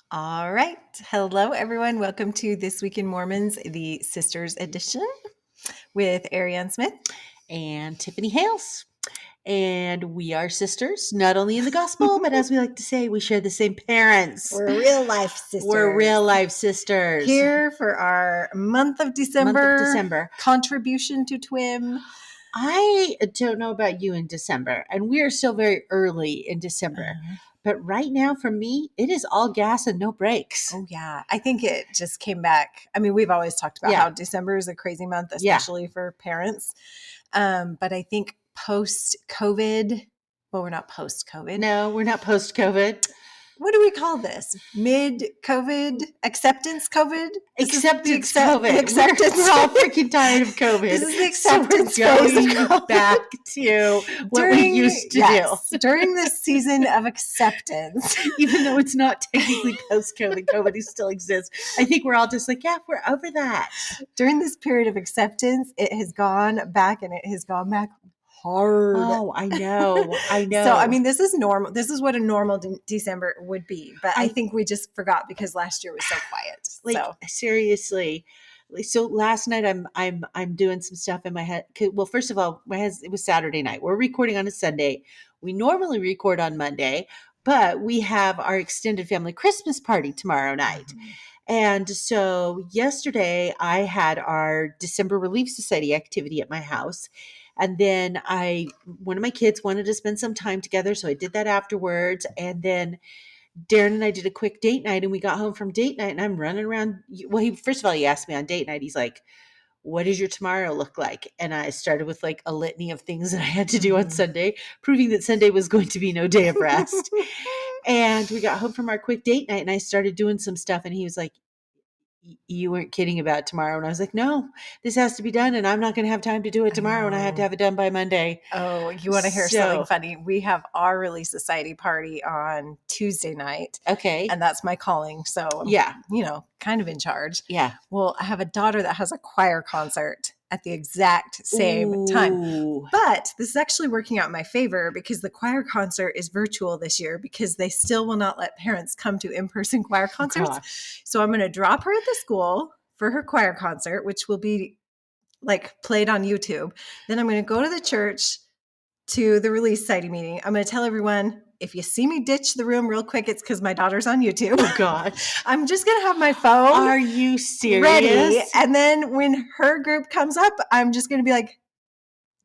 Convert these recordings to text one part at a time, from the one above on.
All right. Hello, everyone. Welcome to This Week in Mormons, the Sisters Edition with Ariane Smith and Tiffany Hales. And we are sisters, not only in the gospel, but as we like to say, we share the same parents. We're real life sisters. We're real life sisters. Here for our month of December. Contribution to TWIM. I don't know about you in December, and we are still very early in December. But right now, for me, it is all gas and no brakes. Oh, yeah. I think it just came back. I mean, we've always talked about how December is a crazy month, especially for parents. But I think post-COVID, well, we're not post-COVID. No, we're not post-COVID. What do we call this? Mid-COVID? Acceptance COVID? Acceptance COVID. We're all freaking tired of COVID. This is the acceptance phase of COVID. Back to what we used to do. During this season of acceptance. Even though it's not technically post-COVID, COVID still exists. I think we're all just like, yeah, we're over that. During this period of acceptance, it has gone back and it has gone back hard. Oh, I know. So, I mean, this is normal. This is what a normal December would be. But I think we just forgot because last year was so quiet. Seriously. So last night I'm doing some stuff in my head. Well, first of all, it was Saturday night. We're recording on a Sunday. We normally record on Monday, but we have our extended family Christmas party tomorrow night. Mm-hmm. And so yesterday I had our December Relief Society activity at my house. And then one of my kids wanted to spend some time together. So I did that afterwards. And then Darren and I did a quick date night, and we got home from date night and I'm running around. Well, first of all, he asked me on date night, he's like, what does your tomorrow look like? And I started with like a litany of things that I had to do on Sunday, proving that Sunday was going to be no day of rest. And we got home from our quick date night and I started doing some stuff. And he was like, you weren't kidding about tomorrow. And I was like, no, this has to be done. And I'm not going to have time to do it tomorrow. And I have to have it done by Monday. Oh, you want to hear something funny? We have our Relief Society party on Tuesday night. Okay. And that's my calling. So, I'm, kind of in charge. Yeah. Well, I have a daughter that has a choir concert at the exact same time. But this is actually working out in my favor because the choir concert is virtual this year because they still will not let parents come to in-person choir concerts. So I'm going to drop her at the school for her choir concert, which will be like played on YouTube. Then I'm going to go to the church to the Release Society meeting. I'm going to tell everyone, if you see me ditch the room real quick, it's because my daughter's on YouTube. Oh, God. I'm just going to have my phone. Are you serious? Ready. And then when her group comes up, I'm just going to be like,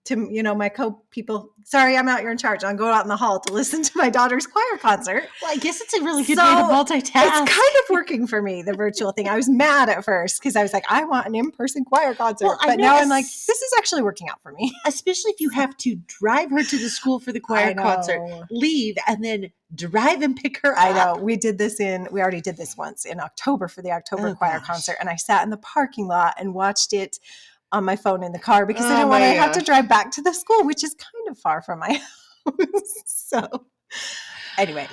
to, my co-people, sorry, I'm out, you're in charge. I'll go out in the hall to listen to my daughter's choir concert. Well, I guess it's a really good way to multitask. It's kind of working for me, the virtual thing. I was mad at first because I was like, I want an in-person choir concert. Well, but now I'm like, this is actually working out for me. Especially if you have to drive her to the school for the choir concert, leave, and then drive and pick her up. I know. We already did this once in October for the October choir concert. And I sat in the parking lot and watched it on my phone in the car because I didn't want to have to drive back to the school, which is kind of far from my house. So anyways,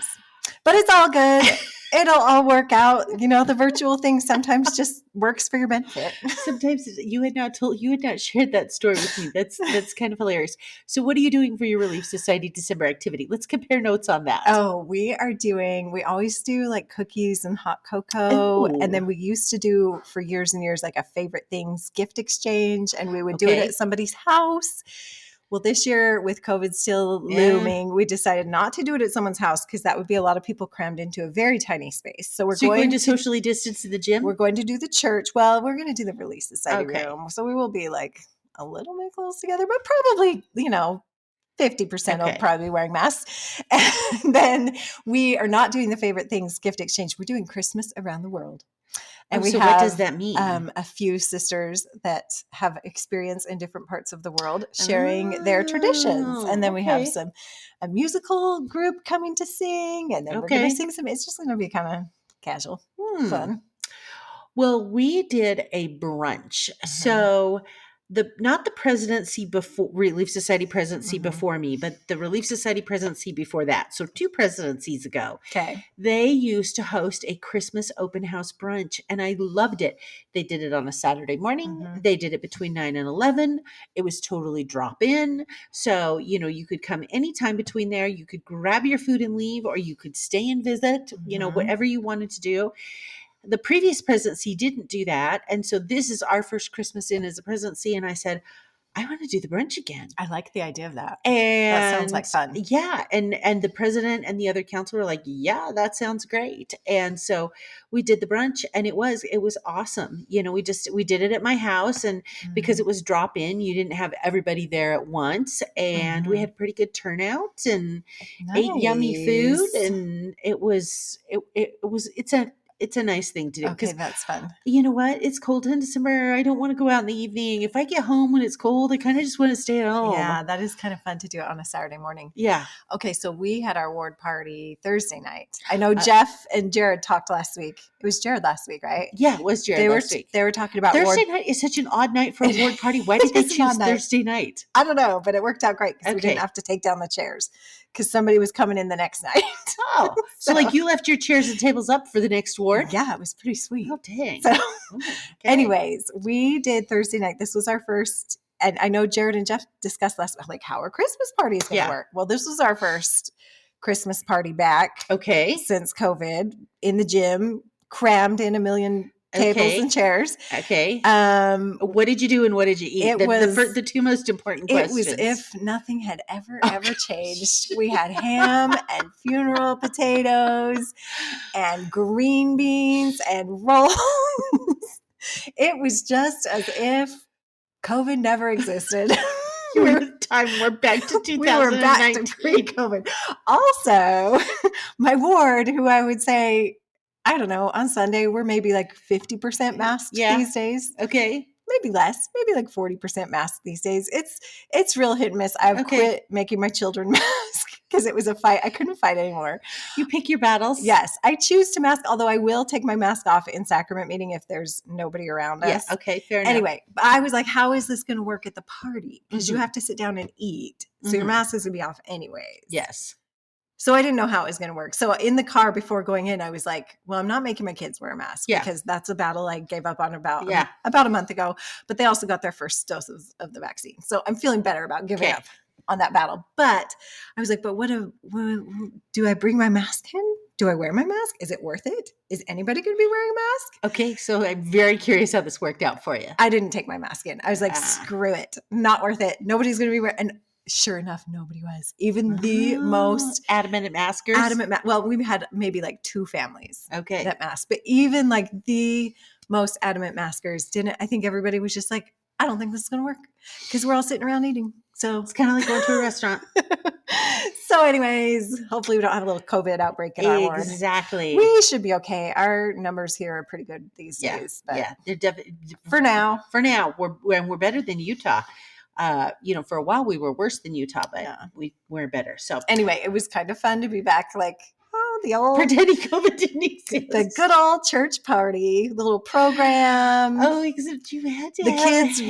but it's all good. It'll all work out. The virtual thing sometimes just works for your benefit. Sometimes you had not shared that story with me. That's kind of hilarious. So what are you doing for your Relief Society December activity? Let's compare notes on that. Oh, we always do like cookies and hot cocoa. Ooh. And then we used to do for years and years, like a favorite things gift exchange. And we would do it at somebody's house. Well, this year with COVID still looming, we decided not to do it at someone's house because that would be a lot of people crammed into a very tiny space. So you're going to socially distance to the gym? We're going to do the church. Well, we're going to do the Release Society room. So we will be like a little bit close together, but probably, 50% will probably be wearing masks. And then we are not doing the favorite things gift exchange. We're doing Christmas around the world. And so what does that mean? A few sisters that have experience in different parts of the world sharing their traditions. And then we have a musical group coming to sing. And then we're going to sing some. It's just going to be kind of casual, fun. Well, we did a brunch. So not the presidency before Relief Society presidency Mhm. before me, but the Relief Society presidency before that. So 2 presidencies ago, Okay. they used to host a Christmas open house brunch, and I loved it. They did it on a Saturday morning. Mhm. They did it between 9 and 11. It was totally drop in. So, you could come anytime between there. You could grab your food and leave, or you could stay and visit, Mhm. whatever you wanted to do. The previous presidency didn't do that. And so this is our first Christmas in as a presidency. And I said, I want to do the brunch again. I like the idea of that. And That sounds like fun. yeah, and the president and the other council were like, yeah, that sounds great. And so we did the brunch, and it was awesome. We did it at my house, and because it was drop in, you didn't have everybody there at once, and we Mhm. had pretty good turnout and ate yummy food, Nice. and it's a nice thing to do. Okay, Because that's fun. you know what? It's cold in December. I don't want to go out in the evening. If I get home when it's cold, I kind of just want to stay at home. Yeah, that is kind of fun to do it on a Saturday morning. Yeah. Okay, so we had our ward party Thursday night. I know Jeff and Jared talked last week. It was Jared last week, right? Yeah, it was Jared last week. They were talking about Thursday ward. night is such an odd night for a ward party. Why did they It is an choose odd night. Thursday night? I don't know, but it worked out great because we Okay. didn't have to take down the chairs because somebody was coming in the next night. Oh, so like you left your chairs and tables up for the next ward? Yeah, it was pretty sweet. Oh, dang. So, Okay. anyways, we did Thursday night. This was our first, and I know Jared and Jeff discussed last, like, how our Christmas party is going to Yeah. work. Well, this was our first Christmas party back Okay. since COVID in the gym, crammed in a million tables Okay. and chairs. Okay. Um, What did you do and what did you eat? It was- the two most important it questions. was if nothing had ever Okay. changed. We had ham and funeral potatoes and green beans and rolls. It was just as if COVID never existed. We're back to 2019. We were back to pre-COVID. Also, my ward, who I would say, I don't know, on Sunday, we're maybe like 50% masked Yeah. these days. Okay. Maybe less, maybe like 40% masked these days. It's real hit and miss. I've Okay. quit making my children mask because it was a fight. I couldn't fight anymore. You pick your battles. Yes, I choose to mask, although I will take my mask off in sacrament meeting if there's nobody around us. Yeah. Okay. Fair enough. Anyway, but I was like, how is this going to work at the party? Because you Mhm. have to sit down and eat. So your Mhm. mask is going to be off anyways. Yes. So I didn't know how it was going to work. So in the car before going in, I was like, well, I'm not making my kids wear a mask Yeah. because that's a battle I gave up on about Yeah. a month ago. But they also got their first doses of the vaccine. So I'm feeling better about giving Okay. up on that battle. But I was like, but do I bring my mask in? Do I wear my mask? Is it worth it? Is anybody going to be wearing a mask? Okay. So I'm very curious how this worked out for you. I didn't take my mask in. I was like, Ah. screw it. Not worth it. Nobody's going to be wearing. And sure enough, nobody was. Even the most adamant maskers. well, we had maybe like 2 families Okay. that masked, but even like the most adamant maskers didn't. I think everybody was just like, I don't think this is going to work because we're all sitting around eating. So It's kind of like going to a restaurant. so anyways, hopefully we don't have a little COVID outbreak in our ward. Exactly. We should be okay. Our numbers here are pretty good these Yeah. days. But Yeah. They're definitely for now, we're better than Utah. For a while we were worse than Utah, but Yeah. we're better. So anyway, it was kind of fun to be back. Like, the old, pretending COVID didn't exist. the good old church party, the little program. Oh, except you had to The have kids ham.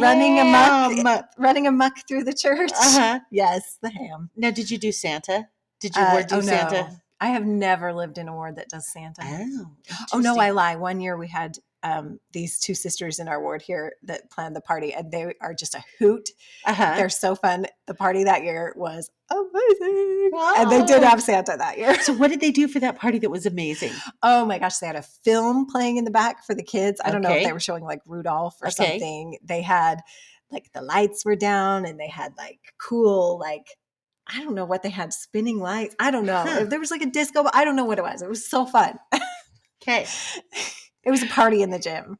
running amok through the church. Uh-huh. Yes, the ham. Now, did you do Santa? Did your ward do Santa? No. I have never lived in a ward that does Santa. Oh Oh no, I interesting. lie. One year we had these 2 sisters in our ward here that planned the party, and they are just a hoot. Uh-huh. They're so fun. The party that year was amazing, and they did Oh. have Santa that year. So what did they do for that party that was amazing? Oh my gosh, they had a film playing in the back for the kids. I don't know if Okay. they were showing like Rudolph or Okay. something. They had like the lights were down, and they had like cool, like, I don't know what they had, spinning lights. I don't know. Huh. There was like a disco, but I don't know what it was. It was so fun. Okay. It was a party in the gym.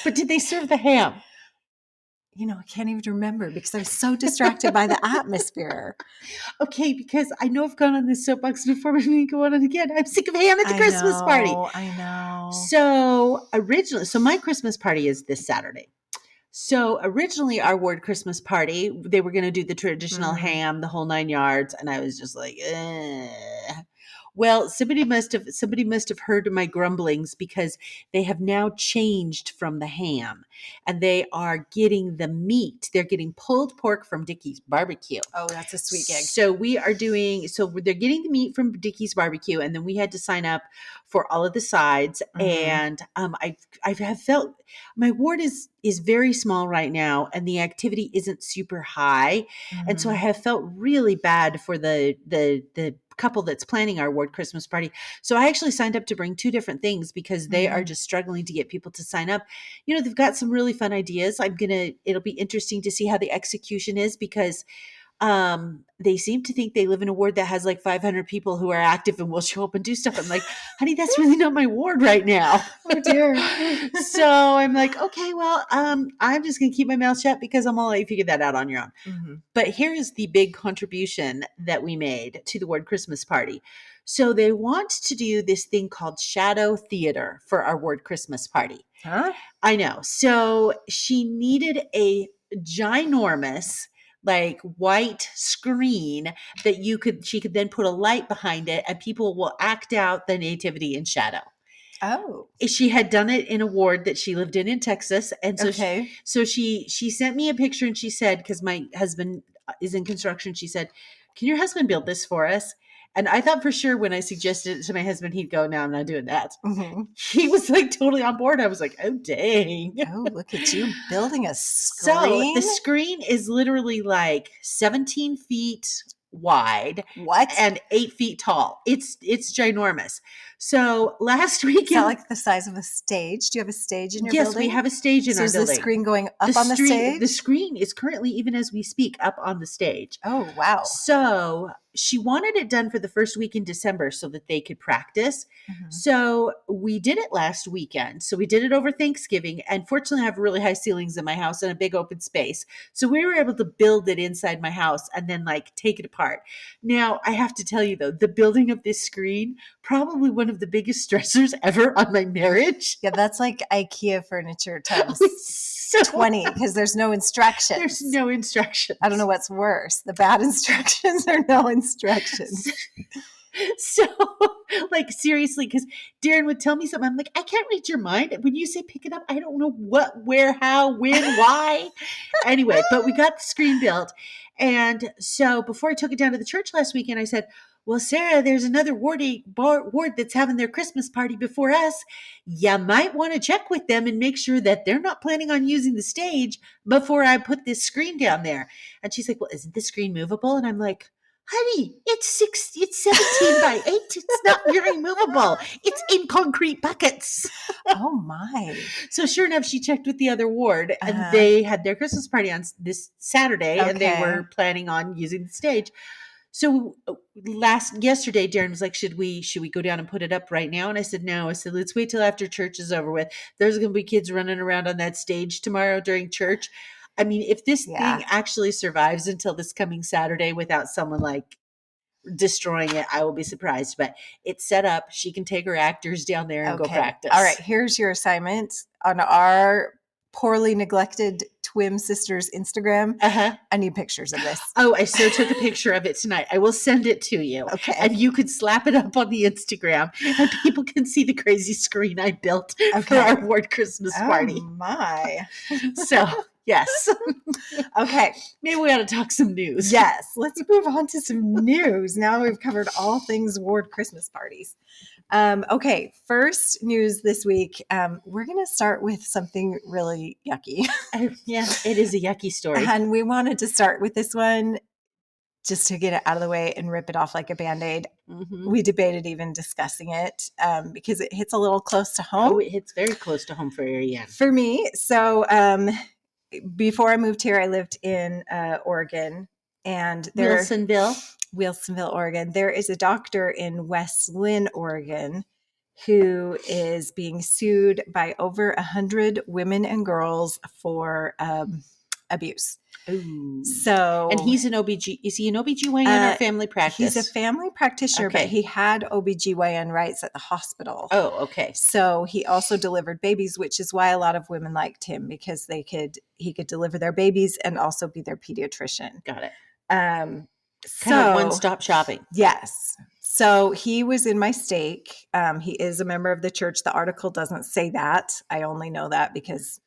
But did they serve the ham? I can't even remember because I was so distracted by the atmosphere. Okay, because I know I've gone on this soapbox before, but we go on it again. I'm sick of ham at the Christmas party. I know. So my Christmas party is this Saturday. So originally our ward Christmas party, they were going to do the traditional Mhm. ham, the whole 9 yards. And I was just like, Well, somebody must have heard my grumblings because they have now changed from the ham and they are getting the meat. They're getting pulled pork from Dickie's Barbecue. Oh, that's a sweet gig. So they're getting the meat from Dickie's Barbecue, and then we had to sign up for all of the sides. And I have felt my ward is very small right now, and the activity isn't super high, and so I have felt really bad for the couple that's planning our ward Christmas party. So I actually signed up to bring 2 different things because they are just struggling to get people to sign up. You know, they've got some really fun ideas. It'll be interesting to see how the execution is because they seem to think they live in a ward that has like 500 people who are active and will show up and do stuff. I'm like, honey, that's really not my ward right now. Oh dear. So I'm like, okay, well, I'm just going to keep my mouth shut because I'm going to let you figure that out on your own. But here is the big contribution that we made to the ward Christmas party. So they want to do this thing called shadow theater for our ward Christmas party. Huh? I know. So she needed a ginormous like white screen that she could then put a light behind it and people will act out the nativity in shadow. Oh. She had done it in a ward that she lived in Texas. And so Okay. she sent me a picture and she said, because my husband is in construction, she said, can your husband build this for us? And I thought for sure when I suggested it to my husband, he'd go, no, I'm not doing that. He was like totally on board. I was like, oh, dang. Oh, look at you building a screen. So the screen is literally like 17 feet wide. What? And 8 feet tall. It's ginormous. So last weekend. Is that like the size of a stage? Do you have a stage in your building? Yes, we have a stage in our building. So is the screen going up on the stage? The screen is currently, even as we speak, up on the stage. Oh, wow. So she wanted it done for the first week in December so that they could practice. So we did it last weekend. So we did it over Thanksgiving. And fortunately, I have really high ceilings in my house and a big open space. So we were able to build it inside my house and then like take it apart. Now, I have to tell you though, the building of this screen, probably one of the biggest stressors ever on my marriage. Yeah, that's like IKEA furniture times 20 because there's no instructions. There's no instructions. I don't know what's worse, the bad instructions or no instructions. So, like, seriously, because Darren would tell me something. I'm like, I can't read your mind. When you say pick it up, I don't know what, where, how, when, why. Anyway, but we got the screen built. And so before I took it down to the church last weekend, I said, well, Sarah, there's another ward that's having their Christmas party before us. You might want to check with them and make sure that they're not planning on using the stage before I put this screen down there. And she's like, well, isn't the screen movable? And I'm like, honey, it's 17 by 8. It's not very movable. It's in concrete buckets. Oh my. So sure enough, she checked with the other ward and they had their Christmas party on this Saturday and they were planning on using the stage. So yesterday, Darren was like, should we go down and put it up right now? And I said, no. I said, let's wait till after church is over with. There's going to be kids running around on that stage tomorrow during church. I mean, if this thing actually survives until this coming Saturday without someone like destroying it, I will be surprised. But it's set up. She can take her actors down there and go practice. All right. Here's your assignment on our poorly neglected twin sisters Instagram. I need pictures of this. Oh, I so took a picture of it tonight. I will send it to you. Okay. And you could slap it up on the Instagram and people can see the crazy screen I built for our ward Christmas party. Oh my. So yes. Okay. Maybe we ought to talk some news. Yes. Let's move on to some news. Now we've covered all things ward Christmas parties. Okay. First news this week. We're going to start with something really yucky. Yeah, it is a yucky story. And we wanted to start with this one just to get it out of the way and rip it off like a Band-Aid. We debated even discussing it because it hits a little close to home. Oh, it hits very close to home for Ariane. For me. So before I moved here, I lived in Oregon. And Wilsonville, Oregon. There is a doctor in West Lynn, Oregon, who is being sued by over 100 women and girls for abuse. Ooh. So, and he's an is he an OBGYN or family practice? He's a family practitioner, but he had OBGYN rights at the hospital. Oh, okay. So he also delivered babies, which is why a lot of women liked him because he could deliver their babies and also be their pediatrician. Got it. Kind of one-stop shopping. Yes. So he was in my stake. He is a member of the church. The article doesn't say that. I only know that because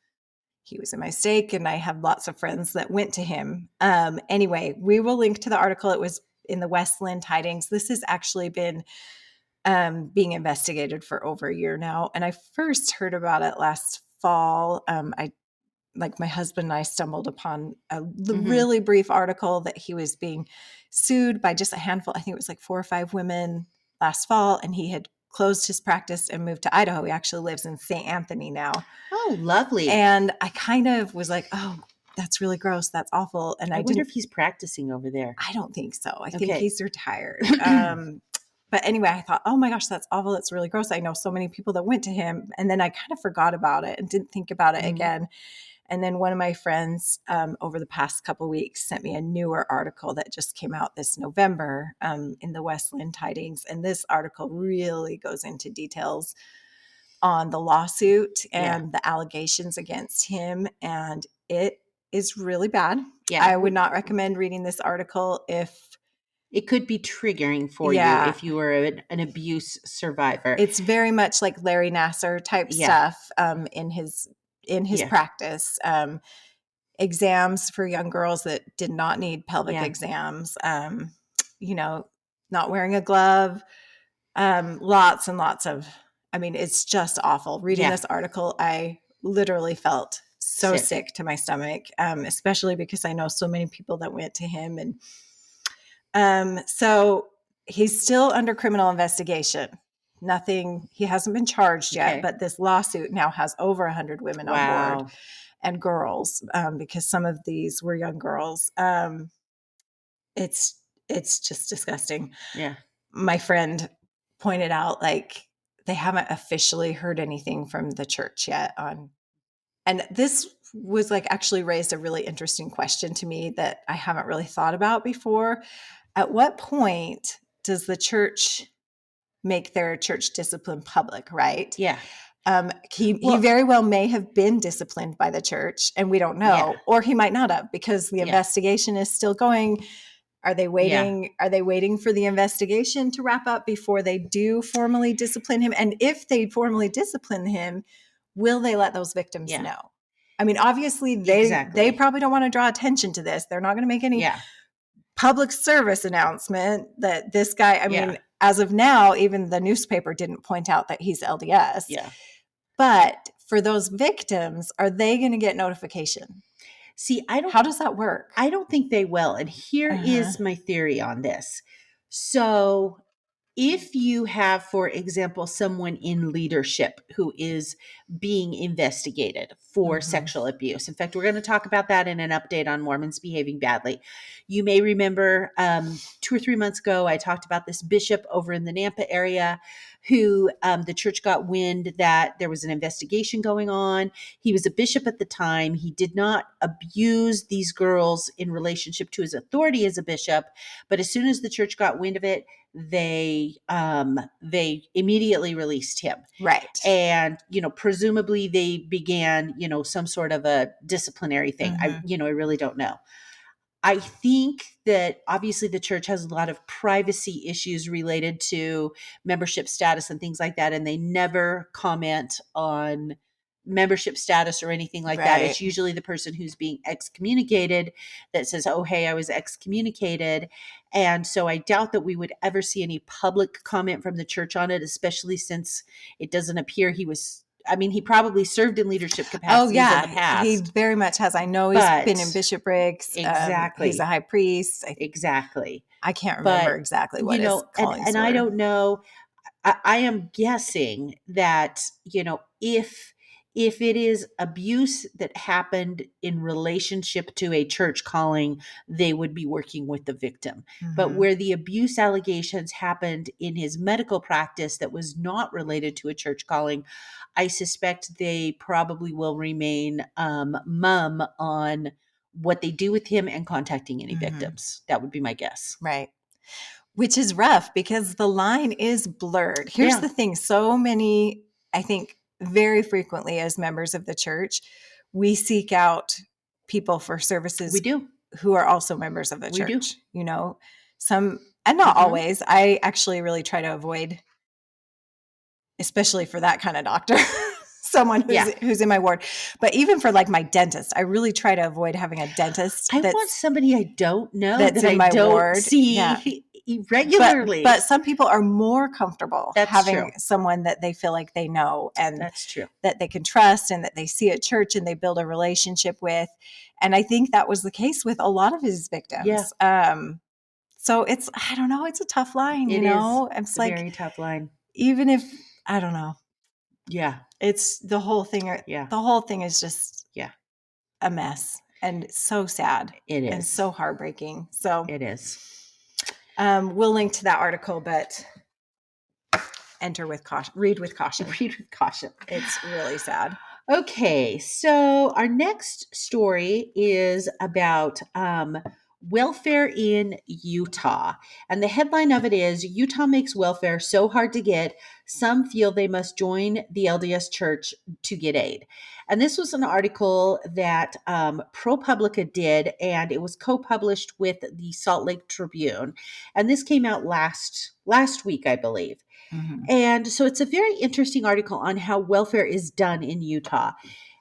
he was in my stake and I have lots of friends that went to him. Anyway, we will link to the article. It was in the Westland Tidings. This has actually been being investigated for over a year now. And I first heard about it last fall. My husband and I stumbled upon a really brief article that he was being sued by just a handful. I think it was like 4 or 5 women last fall. And he had closed his practice and moved to Idaho. He actually lives in St. Anthony now. Oh, lovely. And I kind of was like, oh, that's really gross. That's awful. And I wonder if he's practicing over there. I don't think so. I think he's retired. But anyway, I thought, oh my gosh, that's awful. That's really gross. I know so many people that went to him. And then I kind of forgot about it and didn't think about it again. And then one of my friends over the past couple of weeks sent me a newer article that just came out this November in the Westland Tidings. And this article really goes into details on the lawsuit and the allegations against him. And it is really bad. Yeah. I would not recommend reading this article if it could be triggering for you if you were an abuse survivor. It's very much like Larry Nassar type stuff in his practice. Exams for young girls that did not need pelvic exams, not wearing a glove, lots and lots of, it's just awful. Reading this article, I literally felt so sick to my stomach, especially because I know so many people that went to him. And so he's still under criminal investigation. He hasn't been charged yet, but this lawsuit now has over 100 women on board and girls, because some of these were young girls. It's just disgusting. Yeah. My friend pointed out, they haven't officially heard anything from the church yet and this was actually raised a really interesting question to me that I haven't really thought about before. At what point does the church make their church discipline public, right? Yeah. He very well may have been disciplined by the church and we don't know, or he might not have because the investigation is still going. Are they waiting? Yeah. Are they waiting for the investigation to wrap up before they do formally discipline him? And if they formally discipline him, will they let those victims know? Obviously they probably don't want to draw attention to this. They're not going to make any public service announcement that this guy, as of now, even the newspaper didn't point out that he's LDS. Yeah. But for those victims, are they going to get notification? See, how does that work? I don't think they will. And here is my theory on this. So if you have, for example, someone in leadership who is being investigated for sexual abuse. In fact, we're going to talk about that in an update on Mormons behaving badly. You may remember 2 or 3 months ago, I talked about this bishop over in the Nampa area who the church got wind that there was an investigation going on. He was a bishop at the time. He did not abuse these girls in relationship to his authority as a bishop. But as soon as the church got wind of it, they immediately released him. Right. And, presumably they began, some sort of a disciplinary thing. I really don't know. I think that obviously the church has a lot of privacy issues related to membership status and things like that. And they never comment on membership status or anything like that. It's usually the person who's being excommunicated that says, oh, hey, I was excommunicated. And so I doubt that we would ever see any public comment from the church on it, especially since it doesn't appear he probably served in leadership capacities in the past. He very much has. I know he's been in bishoprics. Exactly. He's a high priest. Exactly. I can't remember exactly what his callings and were. I don't know. I am guessing that, if it is abuse that happened in relationship to a church calling, they would be working with the victim. But where the abuse allegations happened in his medical practice that was not related to a church calling, I suspect they probably will remain mum on what they do with him and contacting any victims. That would be my guess. Right. Which is rough because the line is blurred. Here's the thing. So many, I think, very frequently as members of the church, we seek out people for services. We do. Who are also members of the church. We do. And not Mhm. always. I actually really try to avoid, especially for that kind of doctor, someone Yeah. who's in my ward. But even for like my dentist, I really try to avoid having a dentist I want somebody I don't know that's that in I my don't ward. Yeah. see regularly. But some people are more comfortable That's having true. someone that they feel like they know and That's true. that they can trust and that they see at church and they build a relationship with. And I think that was the case with a lot of his victims. So it's, I don't know, it's a tough line, It is. It's It's a like, very tough line. even if, I don't know, Yeah. it's the whole thing. Yeah. The whole thing is just Yeah. a mess and so sad It and is. so heartbreaking. So It is. we'll link to that article, but enter with caution, read with caution. Read with caution. It's really sad. Okay, so our next story is about welfare in Utah. And the headline of it is Utah makes welfare so hard to get, some feel they must join the LDS Church to get aid. And this was an article that ProPublica did, and it was co-published with the Salt Lake Tribune. And this came out last week, I believe. Mm-hmm. And so it's a very interesting article on how welfare is done in Utah.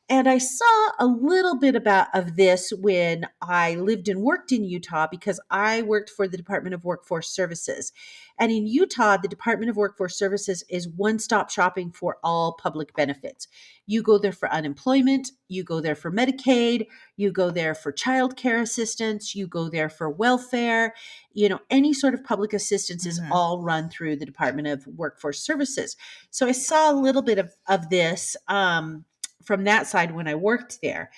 And I saw a little bit of this when I lived and worked in Utah because I worked for the Department of Workforce Services. And in Utah, the Department of Workforce Services is one-stop shopping for all public benefits. You go there for unemployment, you go there for Medicaid, you go there for child care assistance, you go there for welfare, any sort of public assistance is all run through the Department of Workforce Services. So I saw a little bit of this from that side when I worked there.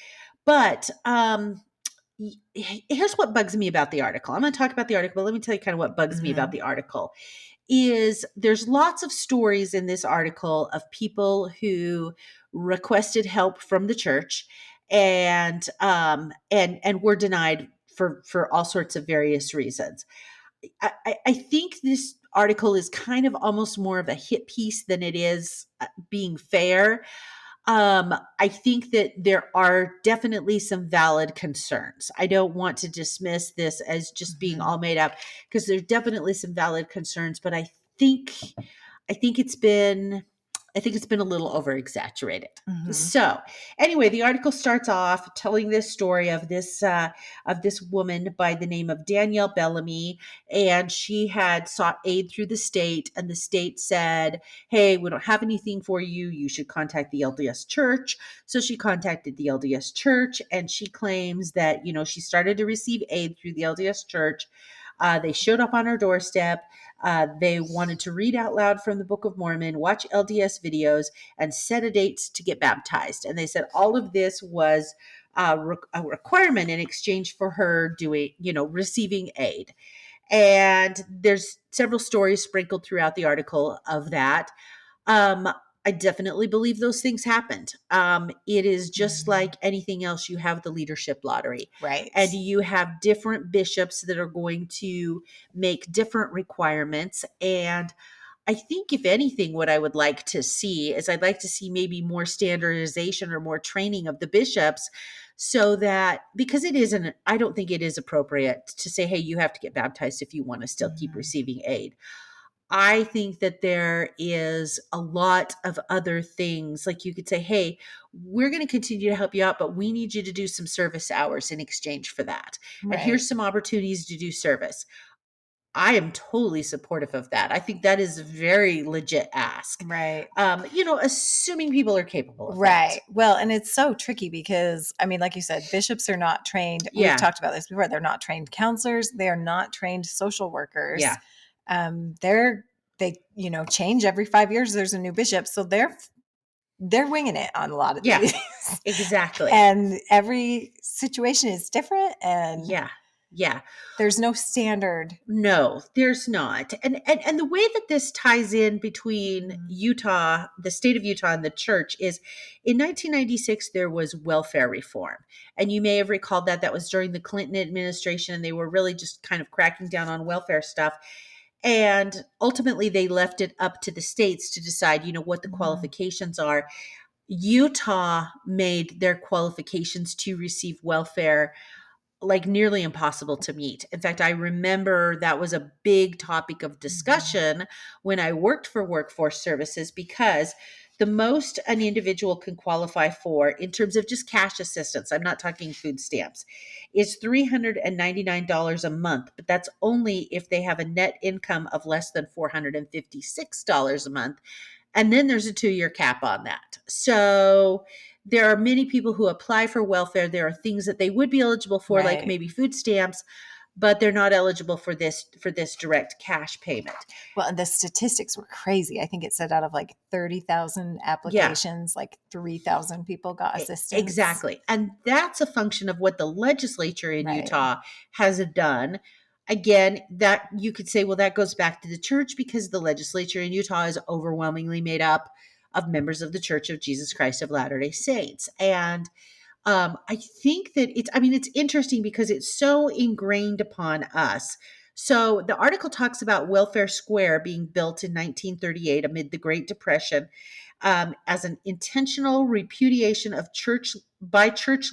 But here's what bugs me about the article. I'm going to talk about the article, but let me tell you kind of what bugs me about the article. Is there's lots of stories in this article of people who requested help from the church and were denied for all sorts of various reasons. I think this article is kind of almost more of a hit piece than it is being fair. I think that there are definitely some valid concerns. I don't want to dismiss this as just being all made up because there's definitely some valid concerns, but think I think it's been a little over exaggerated. So anyway, the article starts off telling this story of this woman by the name of Danielle Bellamy, and she had sought aid through the state, and the state said, "Hey, we don't have anything for you. You should contact the LDS Church." So she contacted the LDS Church, and she claims that she started to receive aid through the LDS Church. They showed up on her doorstep. They wanted to read out loud from the Book of Mormon, watch LDS videos, and set a date to get baptized. And they said all of this was a requirement in exchange for her receiving aid. And there's several stories sprinkled throughout the article of that. I definitely believe those things happened. It is just like anything else. You have the leadership lottery. Right. And you have different bishops that are going to make different requirements. And I think, if anything, what I would like to see is I'd like to see maybe more standardization or more training of the bishops so that, because I don't think it is appropriate to say, hey, you have to get baptized if you want to still keep receiving aid. I think that there is a lot of other things. Like you could say, hey, we're going to continue to help you out, but we need you to do some service hours in exchange for that. Right. And here's some opportunities to do service. I am totally supportive of that. I think that is a very legit ask. Right. Assuming people are capable of right. that. Well, and it's so tricky because, like you said, bishops are not trained. Yeah. We've talked about this before. They're not trained counselors. They are not trained social workers. Yeah. They change every 5 years. There's a new bishop. So they're winging it on a lot of these. Exactly. And every situation is different. And yeah. There's no standard. No, there's not. And the way that this ties in between Utah, the state of Utah, and the church is in 1996, there was welfare reform. And you may have recalled that was during the Clinton administration, and they were really just kind of cracking down on welfare stuff. And ultimately, they left it up to the states to decide, what the qualifications are. Utah made their qualifications to receive welfare like nearly impossible to meet. In fact, I remember that was a big topic of discussion when I worked for workforce services, because the most an individual can qualify for in terms of just cash assistance, I'm not talking food stamps, is $399 a month, but that's only if they have a net income of less than $456 a month. And then there's a 2-year cap on that. So there are many people who apply for welfare. There are things that they would be eligible for, like Right. maybe food stamps, but they're not eligible for this direct cash payment. Well, and the statistics were crazy. I think it said out of like 30,000 Yeah, applications, like 3,000 people got assistance. exactly. And that's a function of what the legislature in Right. Utah has done. Again, that you could say, well, that goes back to the church, because the legislature in Utah is overwhelmingly made up of members of the Church of Jesus Christ of Latter-day Saints. And I think that it's interesting because it's so ingrained upon us. So the article talks about Welfare Square being built in 1938 amid the Great Depression, as an intentional repudiation of church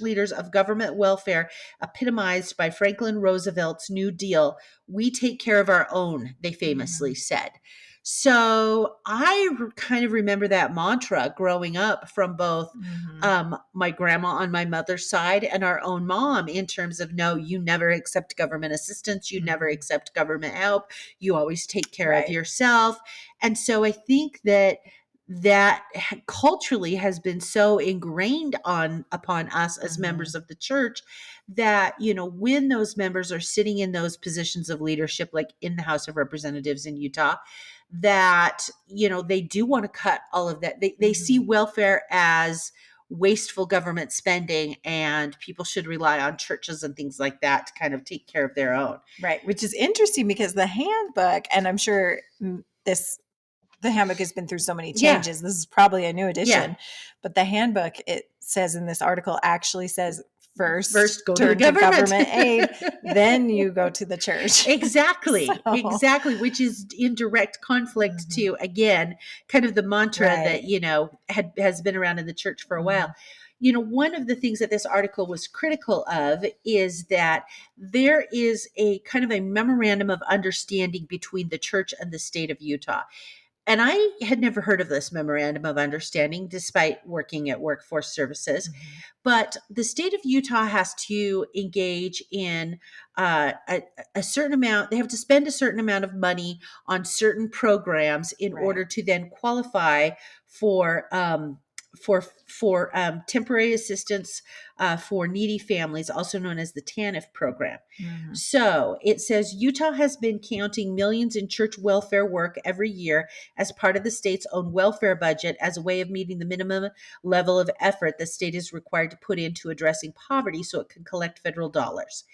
leaders of government welfare, epitomized by Franklin Roosevelt's New Deal. We take care of our own, they famously said. So I kind of remember that mantra growing up from both my grandma on my mother's side and our own mom, in terms of, no, you never accept government assistance. You never accept government help. You always take care of yourself. And so I think that culturally has been so ingrained upon us as members of the church, that when those members are sitting in those positions of leadership, like in the House of Representatives in Utah, that they do want to cut all of that. They see welfare as wasteful government spending, and people should rely on churches and things like that to kind of take care of their own. Right, which is interesting because the handbook, and I'm sure the handbook has been through so many changes. This is probably a new edition, but the handbook, it says in this article, actually says first go to the government aid, then you go to the church. Exactly. Which is in direct conflict to, again, kind of the mantra that has been around in the church for a while. One of the things that this article was critical of is that there is a kind of a memorandum of understanding between the church and the state of Utah. And I had never heard of this memorandum of understanding, despite working at workforce services. But the state of Utah has to engage in a certain amount. They have to spend a certain amount of money on certain programs in order to then qualify for temporary assistance for needy families, also known as the TANF program. So it says Utah has been counting millions in church welfare work every year as part of the state's own welfare budget, as a way of meeting the minimum level of effort the state is required to put into addressing poverty so it can collect federal dollars.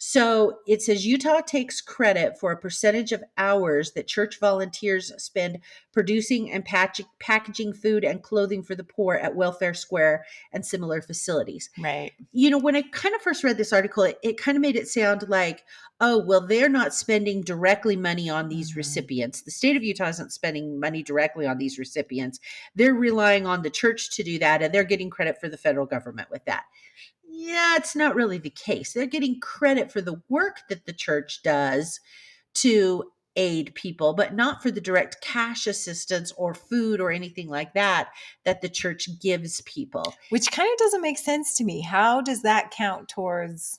So it says Utah takes credit for a percentage of hours that church volunteers spend producing and packaging food and clothing for the poor at Welfare Square and similar facilities. Right. When I kind of first read this article, it kind of made it sound like, oh, well, they're not spending directly money on these recipients. The state of Utah isn't spending money directly on these recipients. They're relying on the church to do that, and they're getting credit for the federal government with that. Yeah, it's not really the case. They're getting credit for the work that the church does to aid people, but not for the direct cash assistance or food or anything like that the church gives people. Which kind of doesn't make sense to me. How does that count towards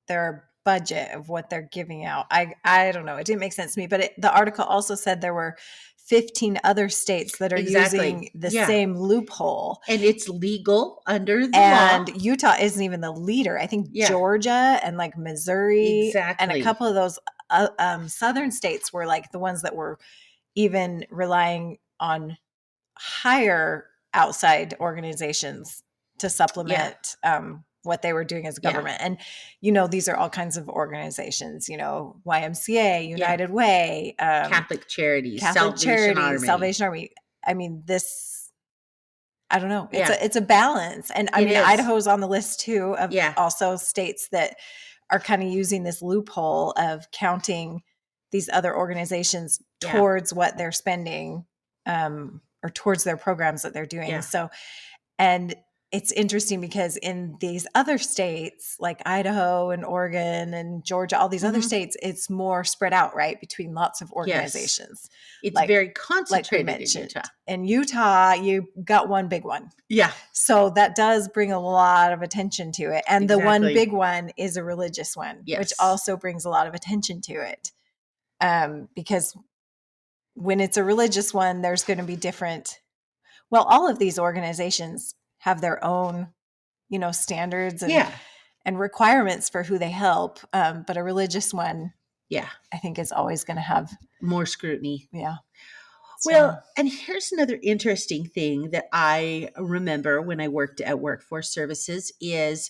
their budget of what they're giving out? I don't know. It didn't make sense to me. But the article also said there were 15 other states that are using the same loophole. And it's legal under the law. And Utah isn't even the leader. I think Georgia and like Missouri and a couple of those southern states were like the ones that were even relying on higher outside organizations to supplement what they were doing as a government. And, these are all kinds of organizations, YMCA, United Way, Catholic Charities, Salvation Army. I mean, I don't know. It's a balance. And I mean, Idaho's on the list too of also states that are kind of using this loophole of counting these other organizations towards what they're spending, or towards their programs that they're doing. So, and it's interesting because in these other states like Idaho and Oregon and Georgia, all these other states, it's more spread out, right, between lots of organizations. It's like, very like we concentrated mentioned. in Utah. You got one big one. Yeah. So that does bring a lot of attention to it. And the one big one is a religious one, which also brings a lot of attention to it. Because when it's a religious one, there's going to be different. Well, all of these organizations have their own, standards and requirements for who they help. But a religious one, I think is always going to have more scrutiny. Yeah. Well, and here's another interesting thing that I remember when I worked at Workforce Services is,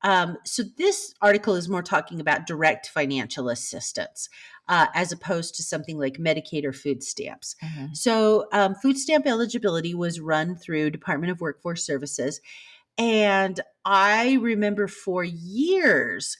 so this article is more talking about direct financial assistance, as opposed to something like Medicaid or food stamps. Mm-hmm. So food stamp eligibility was run through Department of Workforce Services. And I remember for years,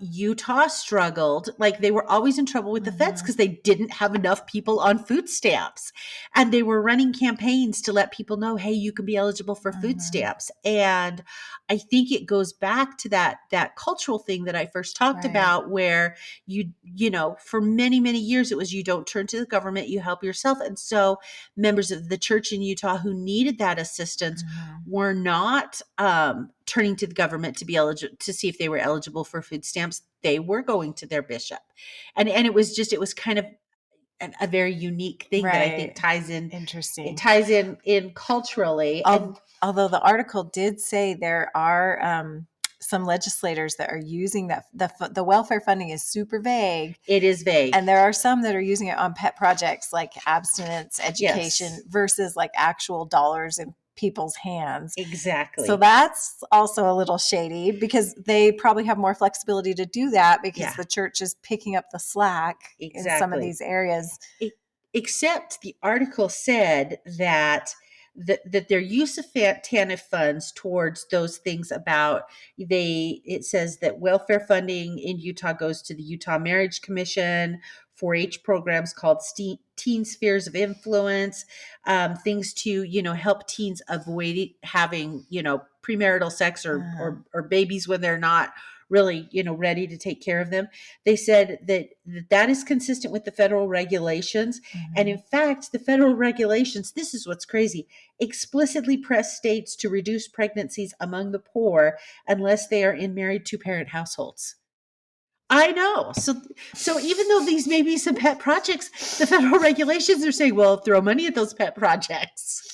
Utah struggled. Like they were always in trouble with the feds because they didn't have enough people on food stamps. And they were running campaigns to let people know, hey, you can be eligible for food stamps. And I think it goes back to that cultural thing that I first talked about, where for many, many years, it was you don't turn to the government, you help yourself. And so members of the church in Utah who needed that assistance were not turning to the government to be eligible to see if they were eligible for food stamps. They were going to their bishop, and it was kind of a very unique thing that I think ties in. Interesting. It ties in culturally. Although the article did say there are some legislators that are using that the welfare funding is super vague. It is vague, and there are some that are using it on pet projects like abstinence education versus like actual dollars in people's hands. Exactly. So that's also a little shady because they probably have more flexibility to do that because the church is picking up the slack in some of these areas. Except the article said that their use of TANF funds towards those things it says that welfare funding in Utah goes to the Utah Marriage Commission, 4-H programs called Teen Spheres of Influence, things to, help teens avoid having, premarital sex or babies when they're not really, ready to take care of them. They said that is consistent with the federal regulations. And in fact, the federal regulations, this is what's crazy, explicitly press states to reduce pregnancies among the poor unless they are in married two-parent households. I know. So even though these may be some pet projects, the federal regulations are saying, well, throw money at those pet projects.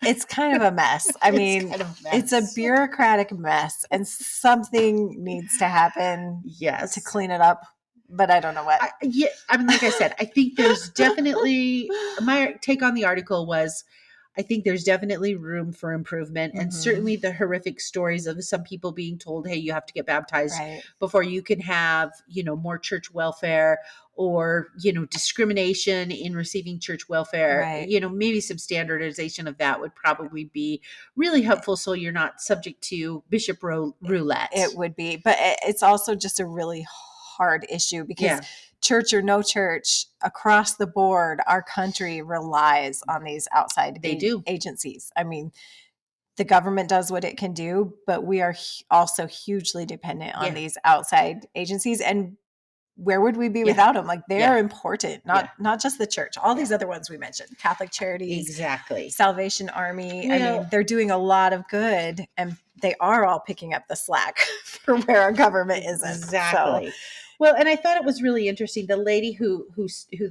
It's kind of a mess. I mean, it's a bureaucratic mess, and something needs to happen to clean it up. But I don't know what. Like I said, I think there's definitely, my take on the article was, I think there's definitely room for improvement. And certainly the horrific stories of some people being told, hey, you have to get baptized before you can have, more church welfare, or, discrimination in receiving church welfare. Maybe some standardization of that would probably be really helpful, so you're not subject to bishop roulette. It would be, but it's also just a really hard issue because church or no church, across the board, our country relies on these outside agencies. I mean, the government does what it can do, but we are also hugely dependent on these outside agencies. And where would we be without them? Like, they're important, not just the church, all these other ones we mentioned, Catholic Charities, Salvation Army. I mean, they're doing a lot of good, and they are all picking up the slack for where our government isn't. Exactly. Well, and I thought it was really interesting. The lady who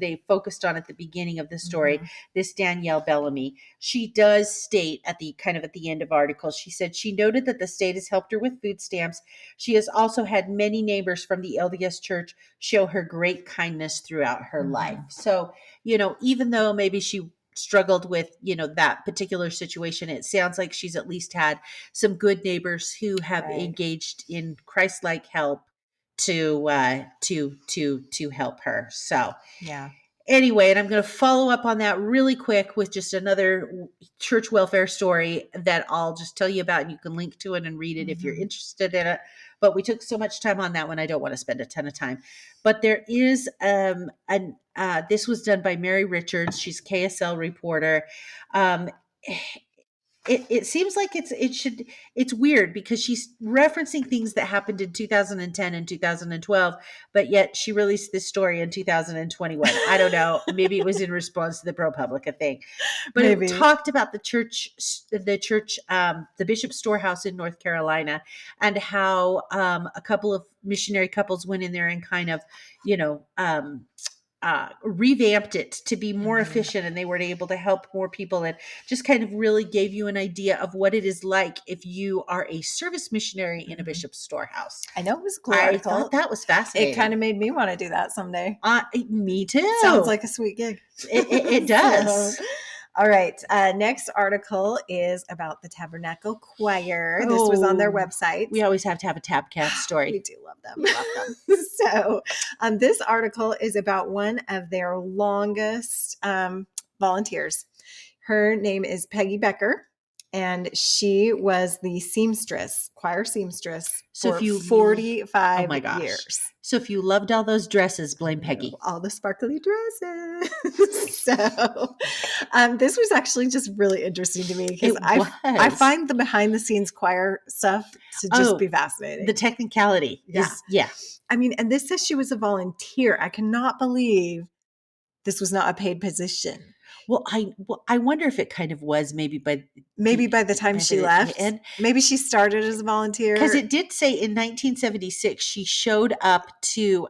they focused on at the beginning of the story, this Danielle Bellamy, she does state at the end of article, she said she noted that the state has helped her with food stamps. She has also had many neighbors from the LDS Church show her great kindness throughout her life. So, even though maybe she struggled with, that particular situation, it sounds like she's at least had some good neighbors who have engaged in Christ-like help to help her. So anyway, and I'm going to follow up on that really quick with just another church welfare story that I'll just tell you about, and you can link to it and read it if you're interested in it. But we took so much time on that one, I don't want to spend a ton of time. But there is this was done by Mary Richards. She's KSL reporter. it seems like it's weird because she's referencing things that happened in 2010 and 2012, but yet she released this story in 2021. I don't know. Maybe it was in response to the ProPublica thing, but Maybe. it talked about the church, the Bishop Storehouse in North Carolina, and how a couple of missionary couples went in there and kind of, you know, revamped it to be more efficient, and they were able to help more people, and just kind of really gave you an idea of what it is like if you are a service missionary in a bishop's storehouse. I know, it was a cool I article. thought that was fascinating. It kind of made me want to do that someday. Me too. Sounds like a sweet gig. It does. So, all right. Next article is about the Tabernacle Choir. This was on their website. We always have to have a Tabcast story. We do love them. We love them. So this article is about one of their longest volunteers. Her name is Peggy Becker, and she was the choir seamstress for 45 years. So if you loved all those dresses, blame Peggy. All the sparkly dresses. So this was actually just really interesting to me because I find the behind the scenes choir stuff to just be fascinating. The technicality. Yeah. I mean, and this says she was a volunteer. I cannot believe this was not a paid position. Well, I wonder if it kind of was maybe by the time she left. And maybe she started as a volunteer. Because it did say in 1976 she showed up to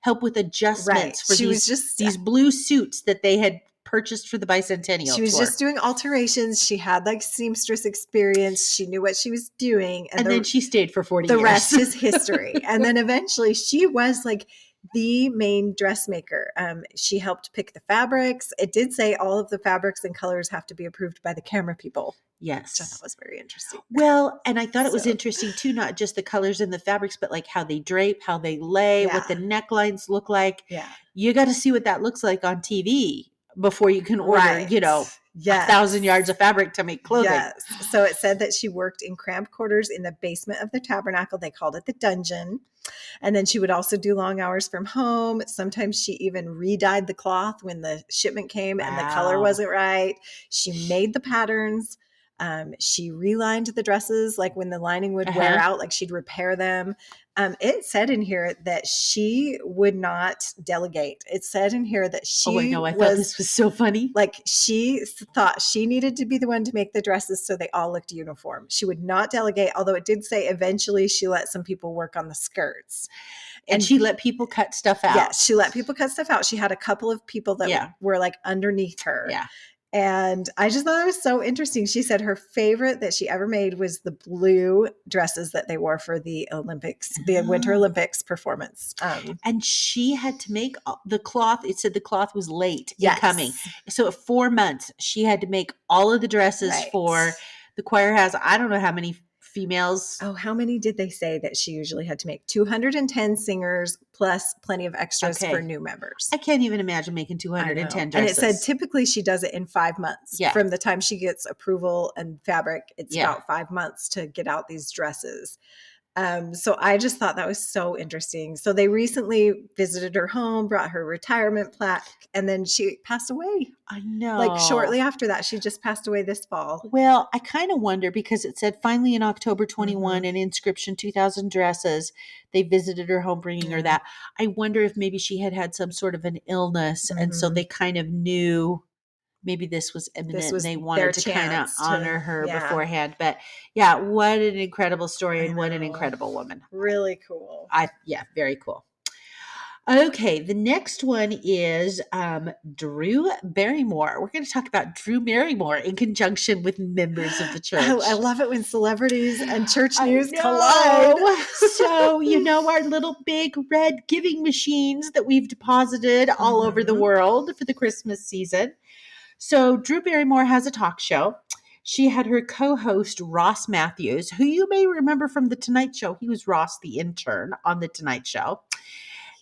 help with adjustments for these blue suits that they had purchased for the bicentennial. She was just doing alterations. She had like seamstress experience. She knew what she was doing. And then she stayed for 40 years. The rest is history. And then eventually she was like the main dressmaker. She helped pick the fabrics. It did say all of the fabrics and colors have to be approved by the camera people. Yes. So that was very interesting. Well, and I thought it was interesting too, not just the colors and the fabrics, but like how they drape, how they lay, what the necklines look like. Yeah. You got to see what that looks like on TV before you can order, 1,000 yards of fabric to make clothing. Yes. So it said that she worked in cramped quarters in the basement of the tabernacle. They called it the dungeon. And then she would also do long hours from home. Sometimes she even re-dyed the cloth when the shipment came and the color wasn't right. She made the patterns. She relined the dresses, like when the lining would wear out, like she'd repair them. It said in here that she would not delegate. It said in here that she I thought this was so funny. Like she thought she needed to be the one to make the dresses so they all looked uniform. She would not delegate, although it did say eventually she let some people work on the skirts. And she let people cut stuff out. Yes, she let people cut stuff out. She had a couple of people that were like underneath her. Yeah. And I just thought it was so interesting. She said her favorite that she ever made was the blue dresses that they wore for the Olympics, the Winter Olympics performance. And she had to make the cloth. It said the cloth was late in coming. So 4 months, she had to make all of the dresses for the choir has, I don't know how many females. Oh, how many did they say that she usually had to make? 210 singers plus plenty of extras for new members. I can't even imagine making 210 dresses. And it said typically she does it in 5 months. Yeah. From the time she gets approval and fabric, it's about 5 months to get out these dresses. So I just thought that was so interesting. So they recently visited her home, brought her retirement plaque, and then she passed away. I know. Like shortly after that, she just passed away this fall. Well, I kind of wonder because it said finally in October 21 an inscription, 2,000 dresses. They visited her home bringing her that. I wonder if maybe she had some sort of an illness. And so they kind of knew maybe this was imminent and they wanted to kind of honor her beforehand. But yeah, what an incredible story and what an incredible woman. Really cool. Very cool. Okay, the next one is Drew Barrymore. We're going to talk about Drew Barrymore in conjunction with members of the church. I love it when celebrities and church news collide. So, our little big red giving machines that we've deposited all over the world for the Christmas season. So Drew Barrymore has a talk show. She had her co-host, Ross Matthews, who you may remember from The Tonight Show. He was Ross, the intern on The Tonight Show.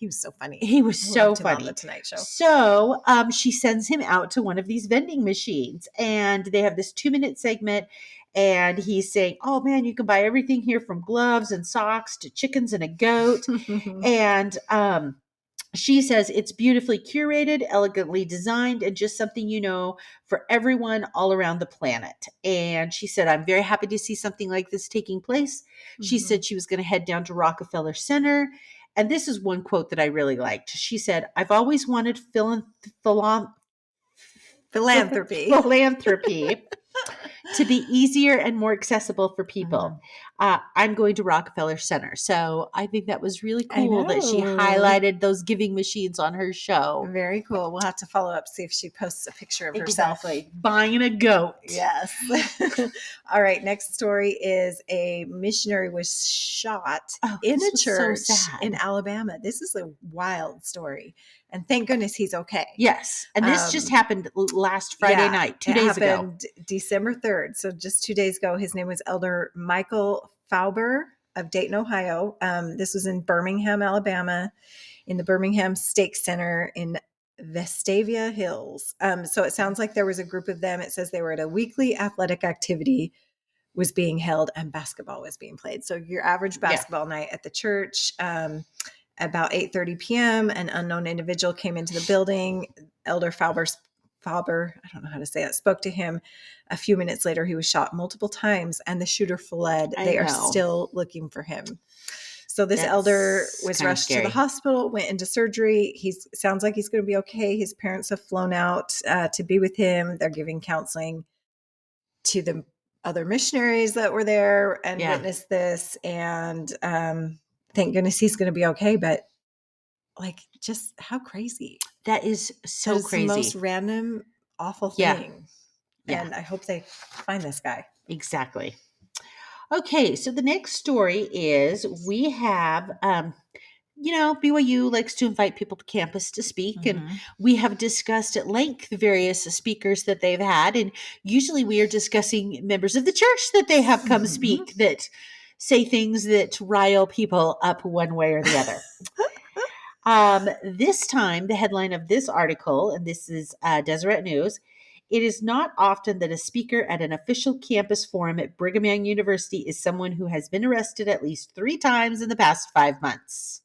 He was so funny. He was so funny on The Tonight Show. So she sends him out to one of these vending machines, and they have this 2-minute segment, and he's saying, oh man, you can buy everything here from gloves and socks to chickens and a goat. And She says it's beautifully curated, elegantly designed, and just something for everyone all around the planet. And she said, I'm very happy to see something like this taking place. She Mm-hmm. said she was going to head down to Rockefeller Center. And this is one quote that I really liked. She said, I've always wanted Philanthropy. philanthropy to be easier and more accessible for people. I'm going to Rockefeller Center. So I think that was really I cool that she know. highlighted those giving machines on her show. Very cool. We'll have to follow up, see if she posts a picture of herself. Exactly. Buying a goat. Yes. All right. Next story is a missionary was shot in a church in Alabama. This is a wild story. And thank goodness he's okay. Yes. And this just happened last Friday night, 2 days ago. Happened December 3rd. So just 2 days ago. His name was Elder Michael Fauber of Dayton, Ohio. This was in Birmingham, Alabama, in the Birmingham Stake Center in Vestavia Hills. So it sounds like there was a group of them. It says they were at a weekly athletic activity was being held and basketball was being played. So your average basketball night at the church. About 8:30 p.m., an unknown individual came into the building. Elder Fauber, I don't know how to say it, spoke to him. A few minutes later, he was shot multiple times and the shooter fled. They are still looking for him. So this elder was rushed to the hospital, went into surgery. Sounds like he's going to be okay. His parents have flown out to be with him. They're giving counseling to the other missionaries that were there and witnessed this. And thank goodness he's going to be okay. But like, just how crazy. That is so crazy. The most random, awful thing. Yeah. And I hope they find this guy. Exactly. Okay, so the next story is we have, BYU likes to invite people to campus to speak, and we have discussed at length the various speakers that they've had, and usually we are discussing members of the church that they have come speak that say things that rile people up one way or the other. This time, the headline of this article, and this is Deseret News, it is not often that a speaker at an official campus forum at Brigham Young University is someone who has been arrested at least 3 times in the past 5 months.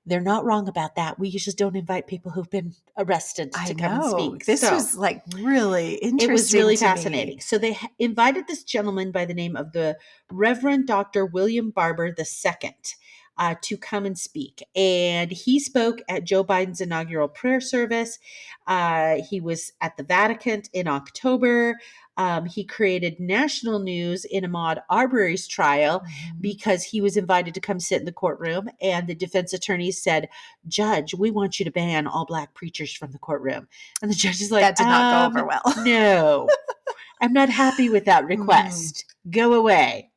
They're not wrong about that. We just don't invite people who've been arrested to come and speak. This was like really interesting. It was really fascinating. So they invited this gentleman by the name of the Reverend Dr. William Barber II. To come and speak. And he spoke at Joe Biden's inaugural prayer service. He was at the Vatican in October. He created national news in Ahmaud Arbery's trial because he was invited to come sit in the courtroom. And the defense attorneys said, Judge, we want you to ban all Black preachers from the courtroom. And the judge is like, that did not go over well. No, I'm not happy with that request. Go away.